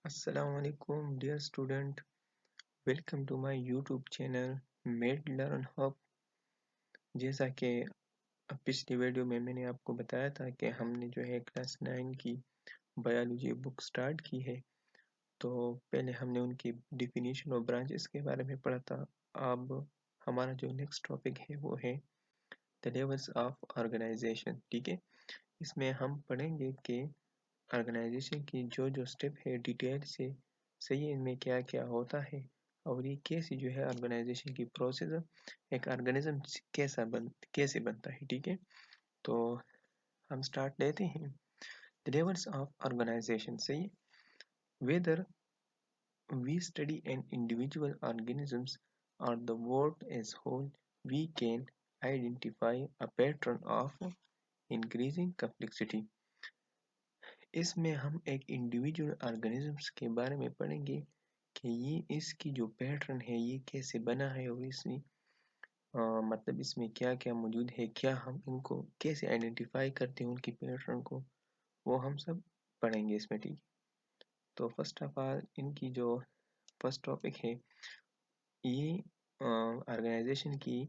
Assalamualaikum dear student, welcome to my YouTube channel Made Learn Hub। जैसा कि पिछली video में मैंने आपको बताया था कि हमने जो है क्लास 9 की बायोलॉजी बुक स्टार्ट की है। तो पहले हमने उनकी डिफिनीशन और ब्रांचेस के बारे में पढ़ा था। अब हमारा जो नेक्स्ट टॉपिक है वो है द लेवल्स ऑफ ऑर्गेनाइजेशन। ठीक है, इसमें हम पढ़ेंगे कि ऑर्गेनाइजेशन की जो स्टेप है डिटेल से सही है, इनमें क्या क्या होता है और ये कैसे जो है ऑर्गेनाइजेशन की प्रोसेस एक ऑर्गेनिज्म कैसे बनता है। ठीक है, तो हम स्टार्ट लेते हैं। The levels of organisation. सही, whether we study an individual organisms और the world as whole, we can identify a pattern of increasing complexity. इसमें हम एक इंडिविजुअल ऑर्गेनिजम्स के बारे में पढ़ेंगे कि ये इसकी जो पैटर्न है ये कैसे बना है और इसमें मतलब इसमें क्या क्या मौजूद है, क्या हम इनको कैसे आइडेंटिफाई करते हैं उनकी पैटर्न को, वो हम सब पढ़ेंगे इसमें। ठीक है, तो फर्स्ट ऑफ ऑल इनकी जो फर्स्ट टॉपिक है ये ऑर्गेनाइजेशन की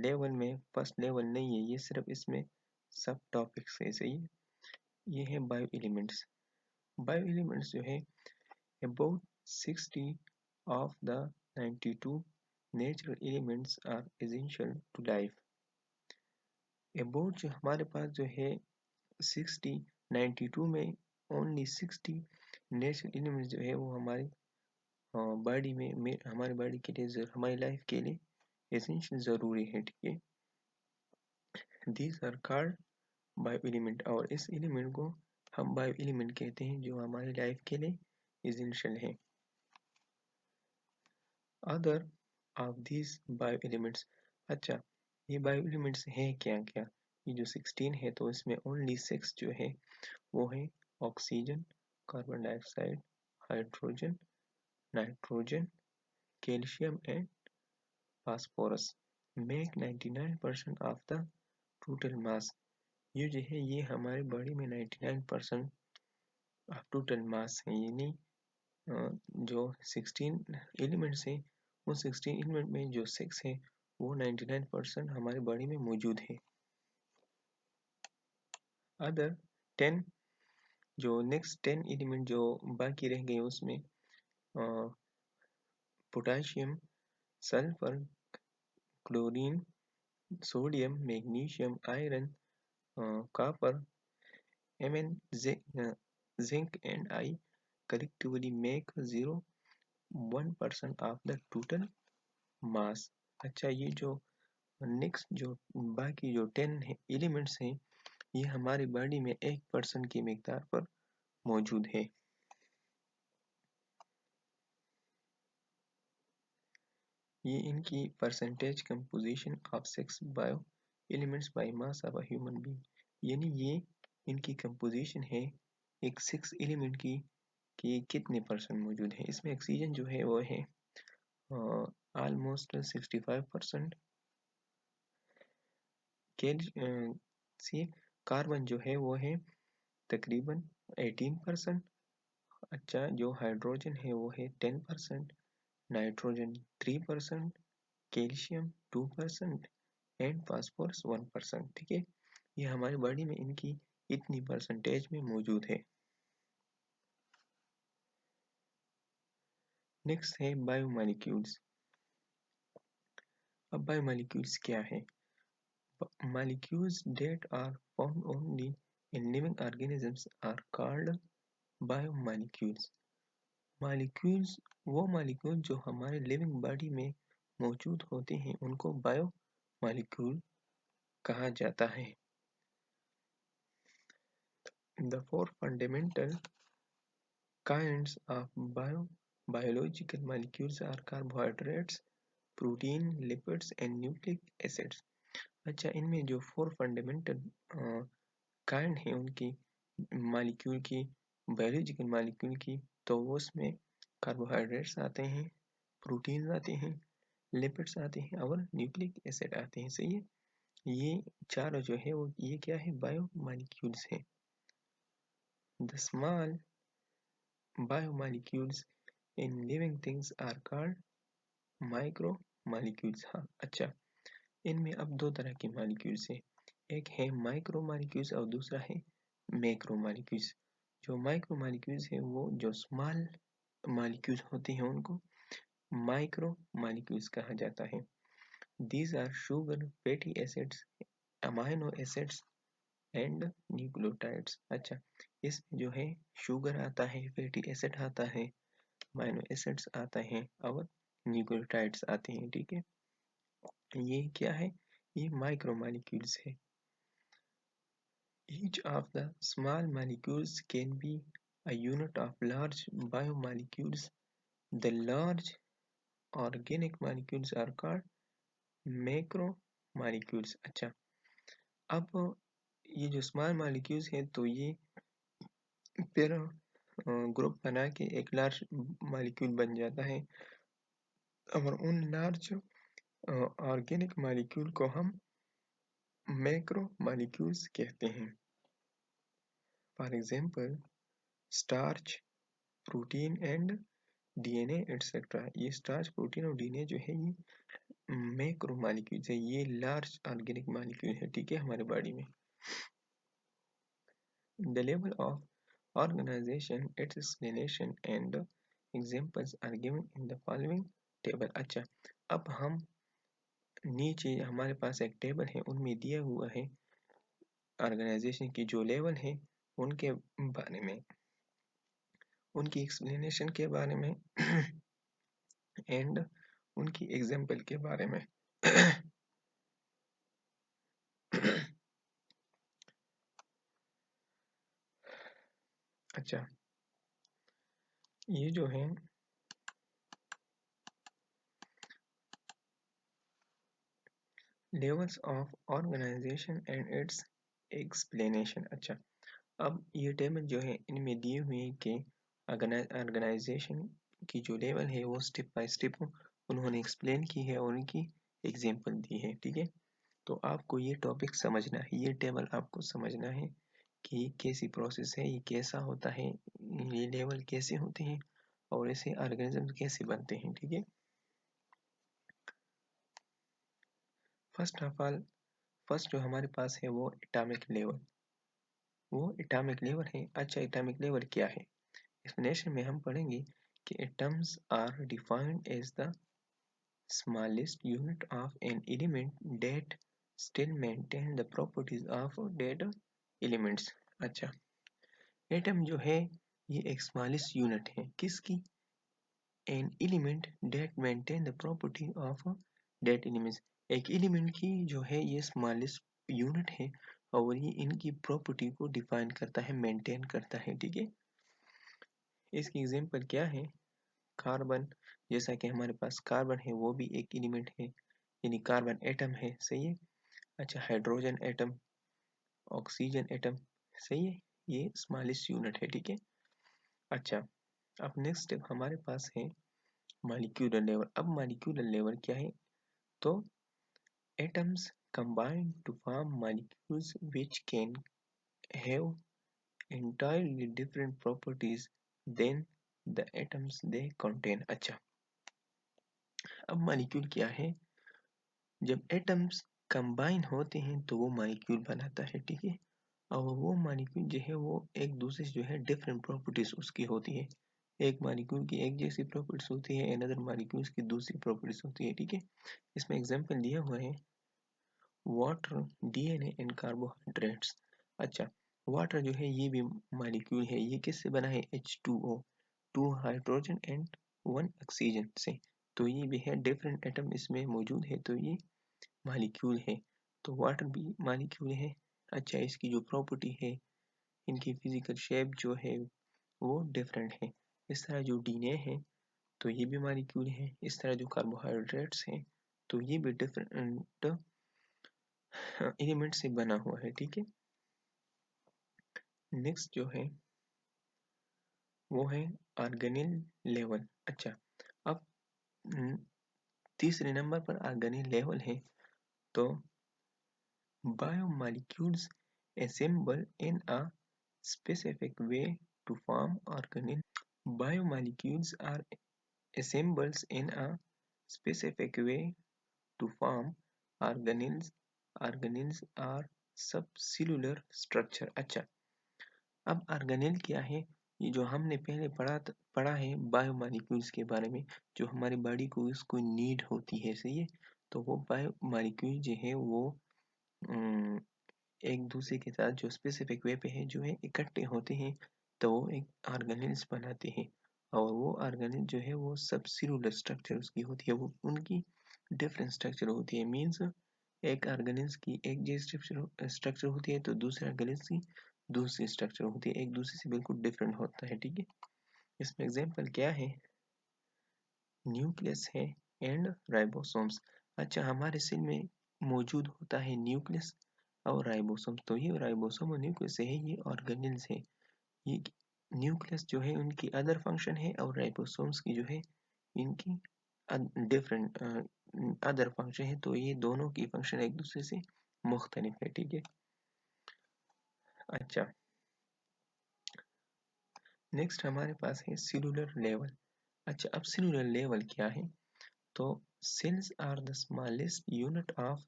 लेवल में फर्स्ट लेवल नहीं है, ये सिर्फ इसमें सब टॉपिक्स है। सही है, ये है बायो एलिमेंट्स। बायो एलिमेंट्स जो है about 60 of the 92 natural elements are essential to life। about जो हमारे पास जो है 60 92 में ओनली 60 नेचुरल एलिमेंट्स जो है वो हमारी बॉडी में हमारी बॉडी के लिए हमारी लाइफ के लिए एसेंशियल ज़रूरी है। ठीक है, these are called bio element, और इस एलिमेंट को हम बायो एलिमेंट कहते हैं जो हमारी लाइफ के लिए एसेंशियल है। Other of these bio elements. अच्छा, ये बायो एलिमेंट्स हैं क्या क्या? ये जो 16 है तो इसमें ओनली 6 जो है वो है oxygen, carbon dioxide, hydrogen, nitrogen, calcium and phosphorus. Make 99% of the total mass. ये जो है ये हमारे बॉडी में 99% ऑफ टोटल मास है, यानी जो 16 एलिमेंट्स हैं उन 16 एलिमेंट में जो 6 है वो 99% हमारी बॉडी में मौजूद है। अदर 10 जो नेक्स्ट 10 एलिमेंट जो बाकी रह गए उसमें potassium, sulphur, chlorine, sodium, magnesium, iron, copper, M N, zinc and I collectively make 0.1% of the total mass। अच्छा, ये जो नेक्स्ट जो बाकी जो 10 एलिमेंट्स हैं ये हमारी बॉडी में 1% की मिकदार पर मौजूद है। ये इनकी percentage composition of 6 bio elements by mass of a human being, यानी ये इनकी कंपोजिशन है एक 6 एलिमेंट की कि कितने परसेंट मौजूद है। इसमें ऑक्सीजन जो है वो है ऑलमोस्ट 65%, सी कार्बन जो है वो है तकरीबन 18%। अच्छा, जो हाइड्रोजन है वो है 10%, नाइट्रोजन 3%, कैल्शियम 2% एंड फास्फोरस 1%। ठीक है, ये हमारी बॉडी में इनकी इतनी परसेंटेज में मौजूद है। नेक्स्ट है बायोमोलिक्यूल्स। अब बायोमोलिक्यूल्स क्या है? Molecules that are found only in living organisms are called biomolecules। Molecules वो मॉलिक्यूल जो हमारे लिविंग बॉडी में मौजूद होते हैं उनको बायो मॉलिक्यूल कहा जाता है। The four fundamental kinds of biological molecules are carbohydrates, protein, lipids and nucleic acids। अच्छा, इनमें जो फोर फंडामेंटल काइंड है उनकी मॉलिक्यूल की, बायोलॉजिकल मॉलिक्यूल की, तो वो उसमें कार्बोहाइड्रेट्स आते हैं, प्रोटीन्स आते हैं, लिपिड्स आते हैं और न्यूक्लिक एसिड आते हैं। सही है, ये चारों जो है वो ये क्या है? बायो मॉलिक्यूल्स है। The small biomolecules in living things are called micromolecules. हाँ अच्छा, इनमें अब दो तरह के मॉलिक्यूल्स हैं, एक है माइक्रोमॉलिक्यूल्स और दूसरा है मैक्रोमॉलिक्यूल्स। जो माइक्रोमॉलिक्यूल्स है वो जो स्मॉल मॉलिक्यूल्स होते हैं उनको माइक्रोमॉलिक्यूल्स कहा जाता है। These are sugar, fatty acids, amino acids and nucleotides. अच्छा, इसमें जो है शुगर आता है, फैटी एसिड आता है, अमाइनो एसिड्स आता है और न्यूक्लियोटाइड्स आते हैं। ठीक है, ये क्या है, ये माइक्रोमॉलिक्यूल्स है। Each of the small molecules can be a unit of large biomolecules. The large organic molecules are called macromolecules। अच्छा, अब ये जो स्मॉल मॉलिक्यूल्स हैं तो ये फिर ग्रुप बना के एक लार्ज मॉलिक्यूल बन जाता है और उन लार्ज ऑर्गेनिक मॉलिक्यूल को हम मैक्रो मॉलिक्यूल्स कहते हैं। For example starch, protein and DNA etcetera. ये स्टार्च, प्रोटीन और डीएनए जो है ये मैक्रो मॉलिक्यूल्स है, ये लार्ज ऑर्गेनिक मॉलिक्यूल है। ठीक है, हमारे बॉडी में। The level of organisation, its explanation and examples are given in the following table. अच्छा, अब हम नीचे हमारे पास एक टेबल है, उनमें दिया हुआ है ऑर्गेनाइजेशन की जो लेवल है उनके बारे में, उनकी एक्सप्लेनेशन के बारे में एंड उनकी एग्जाम्पल के बारे में। अच्छा, ये जो है levels of organisation and its explanation. अच्छा, अब ये टेबल जो है इनमें दिए हुए हैं कि ऑर्गेनाइजेशन की जो लेवल है वो स्टेप बाय स्टेप उन्होंने एक्सप्लेन की है और उनकी एग्जाम्पल दी है। ठीक है, तो आपको ये टॉपिक समझना है, ये टेबल आपको समझना है कि ये कैसी प्रोसेस है, ये कैसा होता है, ये लेवल कैसे होते हैं और ऐसे ऑर्गेनिज्म कैसे बनते हैं। ठीक है, फर्स्ट ऑफ ऑल, फर्स्ट जो हमारे पास है वो एटॉमिक लेवल, वो एटॉमिक लेवल है। अच्छा, एटॉमिक लेवल क्या है, एक्सप्लेनेशन में हम पढ़ेंगे कि atoms are defined as the smallest unit of an element that still maintain the properties of that elements। अच्छा, एटम जो है ये एक स्मॉलेस्ट यूनिट है किसकी, an element that maintain the property of that elements. एक एलिमेंट की जो है ये स्मॉलेस्ट यूनिट है और ये इनकी प्रॉपर्टी को डिफाइन करता है, मेंटेन करता है। ठीक है, इसकी एग्जांपल क्या है, कार्बन, जैसा कि हमारे पास कार्बन है वो भी एक एलिमेंट है, यानी कार्बन एटम है। सही है। अच्छा, हाइड्रोजन एटम, ऑक्सीजन एटम, सही है, ये स्मॉलेस्ट यूनिट है। ठीक है, अच्छा, अब नेक्स्ट स्टेप हमारे पास है मॉलिक्यूलर लेवल। अब मॉलिक्यूलर लेवल क्या है, तो atoms combine to form molecules which can have entirely different properties than the atoms they contain। अच्छा, अब मॉलिक्यूल क्या है, जब एटम्स कंबाइन होते हैं तो वो मॉलिक्यूल बनाता है। ठीक है, और वो मॉलिक्यूल जो है वो एक दूसरे से जो है डिफरेंट प्रॉपर्टीज उसकी होती है, एक मॉलिक्यूल की एक जैसी प्रॉपर्टीज होती है, अनदर मॉलिक्यूल्स की दूसरी प्रॉपर्टीज होती है। ठीक है, इसमें एग्जांपल दिया हुआ है वाटर, डीएनए एंड कार्बोहाइड्रेट्स। अच्छा, वाटर जो है ये भी मॉलिक्यूल है, ये किससे बना है, H2O, two hydrogen and one oxygen से, तो ये भी है डिफरेंट एटम इसमें मौजूद है, तो ये मॉलिक्यूल है। तो वाटर भी मॉलिक्यूल है। अच्छा, इसकी जो प्रॉपर्टी है, इनकी फिजिकल शेप जो है वो डिफरेंट है। इस तरह जो डीएनए है तो ये भी मॉलिक्यूल है, इस तरह जो कार्बोहाइड्रेट्स हैं तो ये भी डिफरेंट एलिमेंट से बना हुआ है। ठीक है, नेक्स्ट जो है वो है ऑर्गेनिल लेवल। अच्छा, अब तीसरे नंबर पर ऑर्गेनिल लेवल है, तो biomolecules assemble in a specific way to form organelle। Biomolecules are assembled in a specific way to form organelles. Organelles are subcellular structure. अच्छा, अब ऑर्गेनेल क्या है? ये जो हमने पहले पढ़ा है बायोमॉलिक्यूल्स के बारे में, जो हमारी बॉडी को उसको नीड होती है, सही है। तो वो बायोमॉलिक्यूल जो है वो एक दूसरे के साथ जो स्पेसिफिक वे पे है जो है इकट्ठे होते हैं, तो वो एक ऑर्गेनेल्स बनाते हैं। और वो ऑर्गेनेल जो है वो सबसेलुलर स्ट्रक्चर उसकी होती है, वो उनकी डिफरेंट स्ट्रक्चर होती है। मीन्स एक ऑर्गेनेल्स की एक जैसी स्ट्रक्चर होती है तो दूसरे ऑर्गेनेल्स की दूसरी स्ट्रक्चर होती है, एक दूसरे से बिल्कुल डिफरेंट होता है, ठीक है। इसमें एग्जांपल क्या है? न्यूक्लियस है एंड राइबोसोम्स। अच्छा, हमारे सेल में मौजूद होता है न्यूक्लियस और राइबोसोम। तो ये राइबोसोम और न्यूक्लियस है, ये ऑर्गेनेल्स है। ये न्यूक्लियस जो है उनकी अदर फंक्शन है और राइबोसोम्स की जो है इनकी डिफरेंट अदर फंक्शन है। तो ये दोनों की फंक्शन एक दूसरे से मुख्तलिफ है, ठीक है। अच्छा, नेक्स्ट हमारे पास है सेलुलर लेवल। अच्छा, अब सेलुलर लेवल क्या है? तो cells are the smallest unit of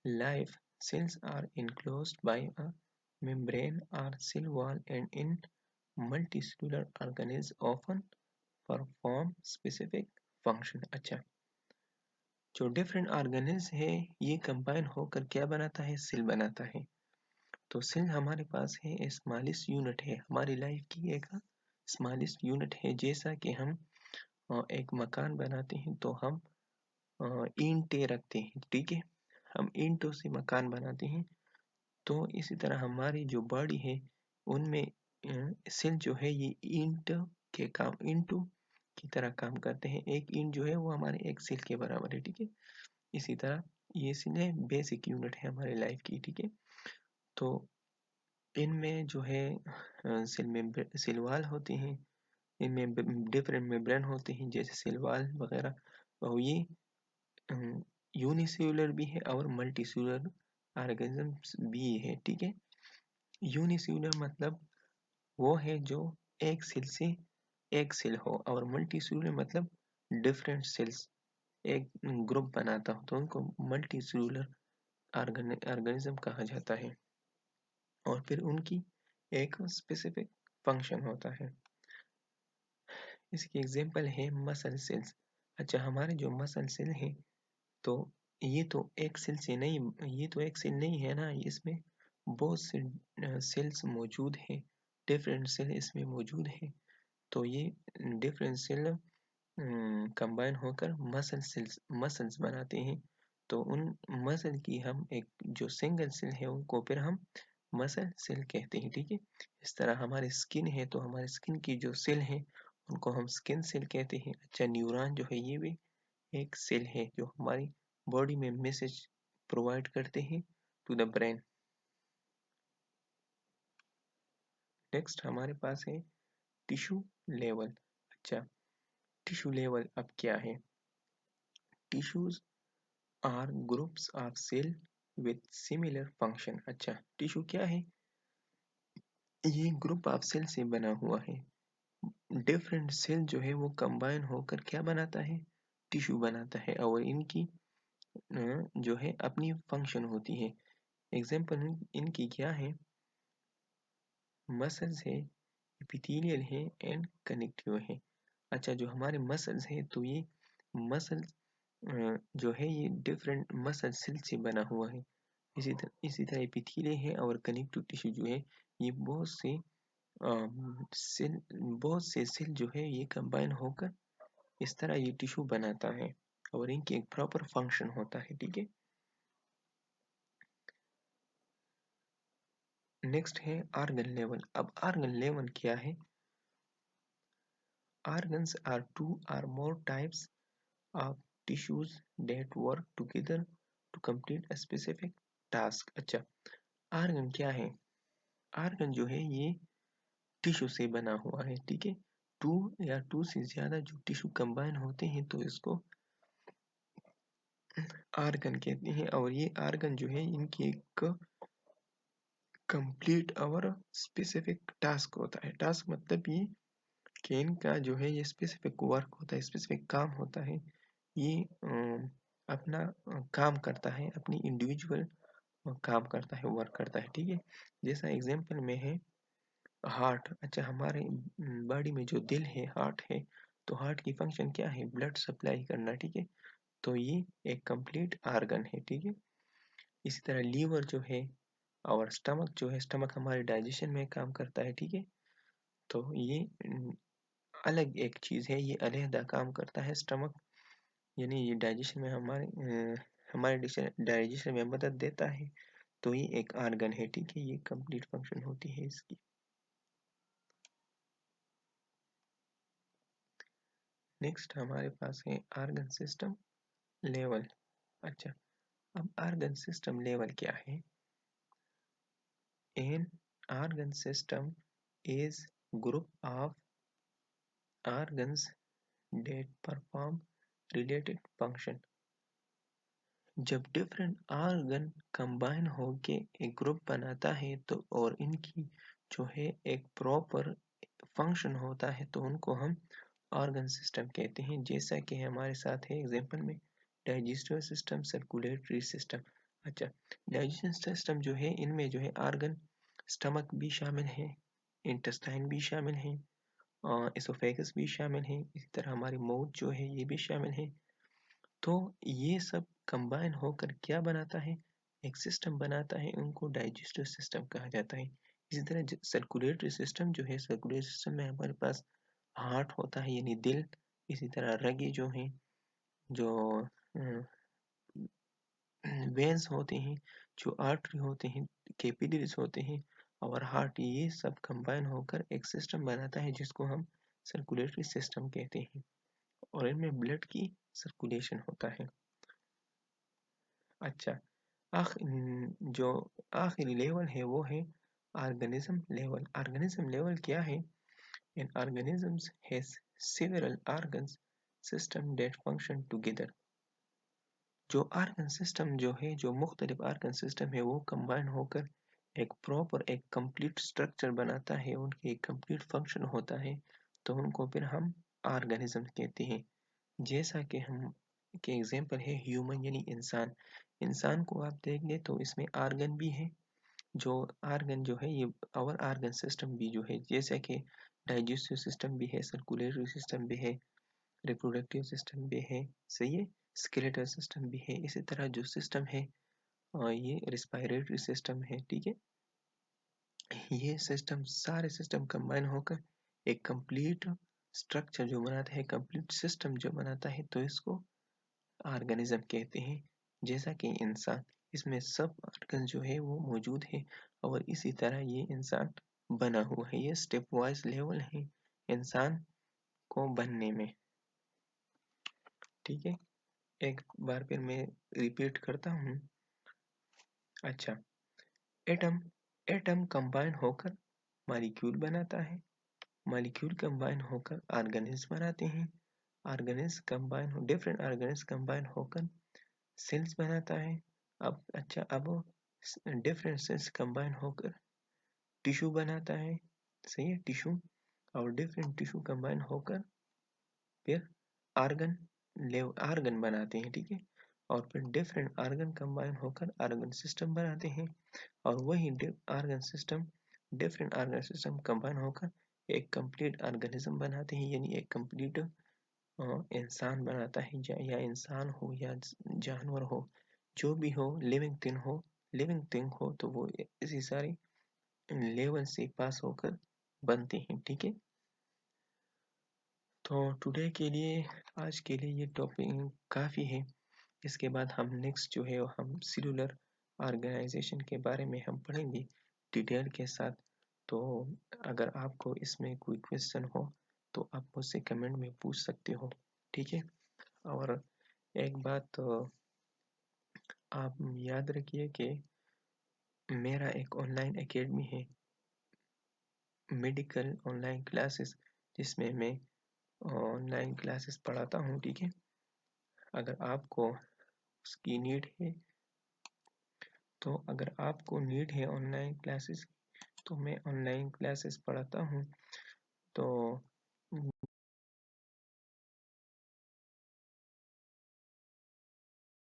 life. Cells are enclosed by a membrane or cell wall and in multicellular organisms often perform specific function. अच्छा, जो डिफरेंट ऑर्गेनेल्स है ये कंबाइन होकर क्या बनाता है? सेल बनाता है। तो सेल हमारे पास है स्मॉलेस्ट यूनिट है, हमारी लाइफ की एक स्मॉलेस्ट यूनिट है। जैसा कि हम एक मकान बनाते हैं तो हम ईंटें रखते हैं, ठीक है। हम ईंटों से मकान बनाते हैं। तो इसी तरह हमारी जो बॉडी है उनमें सेल जो है ये ईंटों की तरह काम करते हैं। एक ईंट जो है वो हमारे एक सेल के बराबर है, ठीक है। इसी तरह ये सेल है, बेसिक यूनिट है हमारे लाइफ की, ठीक है। तो इनमें जो है सेल वाल होते हैं, इनमें डिफरेंट मेम्ब्रेन होते हैं जैसे सेल वाल वगैरह। और ये यूनिसेलुलर भी है और मल्टीसेलुलर ऑर्गेनिजम्स भी है, ठीक है। यूनिसेलुलर मतलब वो है जो एक सेल से एक सेल हो, और मल्टीसेलुलर मतलब डिफरेंट सेल्स एक ग्रुप बनाता हो, तो उनको मल्टीसेलुलर ऑर्गेनिज्म कहा जाता है। और फिर उनकी एक स्पेसिफिक फंक्शन होता है। इसकी एग्जांपल है मसल सेल्स। अच्छा, हमारे जो मसल सेल हैं तो ये तो एक सेल से नहीं, ये तो एक सेल नहीं है ना, इसमें बहुत से सेल्स मौजूद हैं, डिफरेंट सेल इसमें मौजूद है। तो ये डिफरेंट सेल कंबाइन होकर मसल्स बनाते हैं। तो उन मसल की हम एक जो सिंगल सेल है उनको फिर हम मसल सेल कहते हैं, ठीक है। इस तरह हमारी स्किन है तो हमारे स्किन की जो सेल है उनको हम स्किन सेल कहते हैं। अच्छा, न्यूरॉन जो है ये भी एक सेल है जो हमारी बॉडी में मैसेज प्रोवाइड करते हैं टू द ब्रेन। नेक्स्ट हमारे पास है टिश्यू लेवल। अच्छा, टिश्यू लेवल अब क्या है? Tissues are groups of cell with similar function. अच्छा, टिश्यू क्या है? ये ग्रुप ऑफ सेल से बना हुआ है। डिफरेंट सेल जो है वो कंबाइन होकर क्या बनाता है? टिश्यू बनाता है, और इनकी जो है अपनी फंक्शन होती है। एग्जाम्पल इनकी क्या है? मसल्स है, एपिथेलियल है एंड कनेक्टिव है। अच्छा, जो हमारे मसल्स है तो ये मसल्स जो है ये डिफरेंट मसल सेल से बना हुआ है। इसी तरह एपिथेलियल है और कनेक्टिव टिश्यू जो है ये बहुत से सेल जो है ये कंबाइन होकर इस तरह ये टिश्यू बनाता है, और इनकी एक प्रॉपर फंक्शन होता है, ठीक है। नेक्स्ट है ऑर्गन लेवल। अब ऑर्गन लेवल क्या है? Organs are two or more types of tissues that work together to complete a specific task. अच्छा, ऑर्गन क्या है? ऑर्गन जो है ये टिश्यू से बना हुआ है, ठीक है। टू या टू से ज्यादा जो टिश्यू कंबाइन होते हैं तो इसको ऑर्गन कहते हैं। और ये ऑर्गन जो है इनकी एक कंप्लीट और स्पेसिफिक टास्क होता है। टास्क मतलब ये कि इनका जो है ये स्पेसिफिक वर्क होता है, स्पेसिफिक काम होता है। ये अपना काम करता है, अपनी इंडिविजुअल काम करता है, वर्क करता है, ठीक है। जैसा एग्जाम्पल में है हार्ट। अच्छा, हमारे बॉडी में जो दिल है, हार्ट है, तो हार्ट की फंक्शन क्या है? ब्लड सप्लाई करना, ठीक है। तो ये एक कंप्लीट आर्गन है, ठीक है। इसी तरह लीवर जो है और स्टमक जो है, स्टमक हमारे डाइजेशन में काम करता है, ठीक है। तो ये अलग एक चीज़ है, ये अलहदा काम करता है स्टमक, यानी ये डाइजेशन में हमारे डाइजेशन में मदद देता है। तो ये एक आर्गन है, ठीक है, ये कंप्लीट फंक्शन होती है इसकी। नेक्स्ट हमारे पास है आर्गन सिस्टम लेवल। अच्छा, अब आर्गन सिस्टम लेवल क्या है? An organ system is group of organs that perform related function। जब डिफरेंट ऑर्गन कंबाइन होके एक ग्रुप बनाता है तो और इनकी जो है एक प्रॉपर फंक्शन होता है तो उनको हम ऑर्गन सिस्टम कहते हैं। जैसा कि हमारे साथ है एग्जांपल में डाइजेस्टिव सिस्टम, सर्कुलेटरी सिस्टम। अच्छा, डाइजेशन सिस्टम जो है इनमें जो है ऑर्गन स्टमक भी शामिल है, इंटेस्टाइन भी शामिल है, इसोफेगस भी शामिल है, इसी तरह हमारी माउथ जो है ये भी शामिल है। तो ये सब कंबाइन होकर क्या बनाता है? एक सिस्टम बनाता है, उनको डाइजेस्टिव सिस्टम कहा जाता है। इसी तरह सर्कुलेटरी सिस्टम जो है, सर्कुलेटरी सिस्टम में हमारे पास हार्ट होता है यानी दिल, इसी तरह रगे जो हैं, जो वेन्स होते हैं, जो आर्टरी होते हैं, कैपिलरीज होते हैं और हार्ट, ये सब कंबाइन होकर एक सिस्टम बनाता है जिसको हम सर्कुलेटरी सिस्टम कहते हैं और इनमें ब्लड की सर्कुलेशन होता है। अच्छा, जो आखिरी लेवल है वो है ऑर्गेनिज्म लेवल। ऑर्गेनिज्म लेवल क्या है? An organism has several organs system that function together. जो ऑर्गन सिस्टम जो है, जो मुख्तलिफ ऑर्गन सिस्टम है, वो कंबाइन होकर एक प्रॉपर एक कंप्लीट स्ट्रक्चर बनाता है, उनकी एक कंप्लीट फंक्शन होता है, तो उनको फिर हम ऑर्गेनिज्म कहते हैं। जैसा कि हम के एग्जांपल है ह्यूमन यानी इंसान। इंसान को आप देख ले तो इसमें आर्गन भी है, जो आर्गन जो है ये और आर्गन सिस्टम भी जो है, जैसे कि डाइजेस्टिव सिस्टम भी है, सर्कुलेटरी सिस्टम भी है, रिप्रोडक्टिव सिस्टम भी है, सही है, स्केलेटल सिस्टम भी है। इसी तरह जो सिस्टम है ये रिस्पायरेटरी सिस्टम है, ठीक है। ये सिस्टम, सारे सिस्टम कंबाइन होकर एक कंप्लीट स्ट्रक्चर जो बनाता है, कंप्लीट सिस्टम जो बनाता है, तो इसको ऑर्गेनिज्म कहते हैं। जैसा कि इंसान, इसमें सब ऑर्गन जो है वो मौजूद है और इसी तरह ये इंसान बना हुआ है। ये स्टेप वाइज लेवल है इंसान को बनने में, ठीक है। एक बार फिर मैं रिपीट करता हूँ। अच्छा, एटम एटम कंबाइन होकर मॉलिक्यूल बनाता है, मॉलिक्यूल कंबाइन होकर ऑर्गेनिज्म बनाते हैं, ऑर्गेनिज्म कंबाइन हो डिफरेंट ऑर्गेनिज्म कंबाइन होकर सेल्स बनाता है। अब डिफरेंट सेल्स कंबाइन होकर टिश्यू बनाता है, सही है, टिश्यू। और डिफरेंट टिश्यू कंबाइन होकर फिर आर्गन आर्गन बनाते हैं, ठीक है। और फिर डिफरेंट आर्गन कंबाइन होकर आर्गन सिस्टम बनाते हैं और वही argon system, different argon system combine होकर एक कंप्लीट ऑर्गेनिज्म बनाते हैं, यानी एक कंप्लीट इंसान बनाता है। या इंसान हो या जानवर हो, जो भी हो, लिविंग थिंग हो, तो वो इसी सारे लेवल से पास होकर बनते हैं, ठीक है। तो टुडे के लिए, आज के लिए ये टॉपिक काफ़ी है। इसके बाद हम नेक्स्ट जो है हम सेलुलर ऑर्गेनाइजेशन के बारे में हम पढ़ेंगे डिटेल के साथ। तो अगर आपको इसमें कोई क्वेश्चन हो तो आप मुझसे कमेंट में पूछ सकते हो, ठीक है। और एक बात तो आप याद रखिए कि मेरा एक ऑनलाइन एकेडमी है, मेडिकल ऑनलाइन क्लासेस, जिसमें मैं ऑनलाइन क्लासेस पढ़ाता हूँ, ठीक है। अगर आपको उसकी नीड है, तो अगर आपको नीड है ऑनलाइन क्लासेस, तो मैं ऑनलाइन क्लासेस पढ़ाता हूँ। तो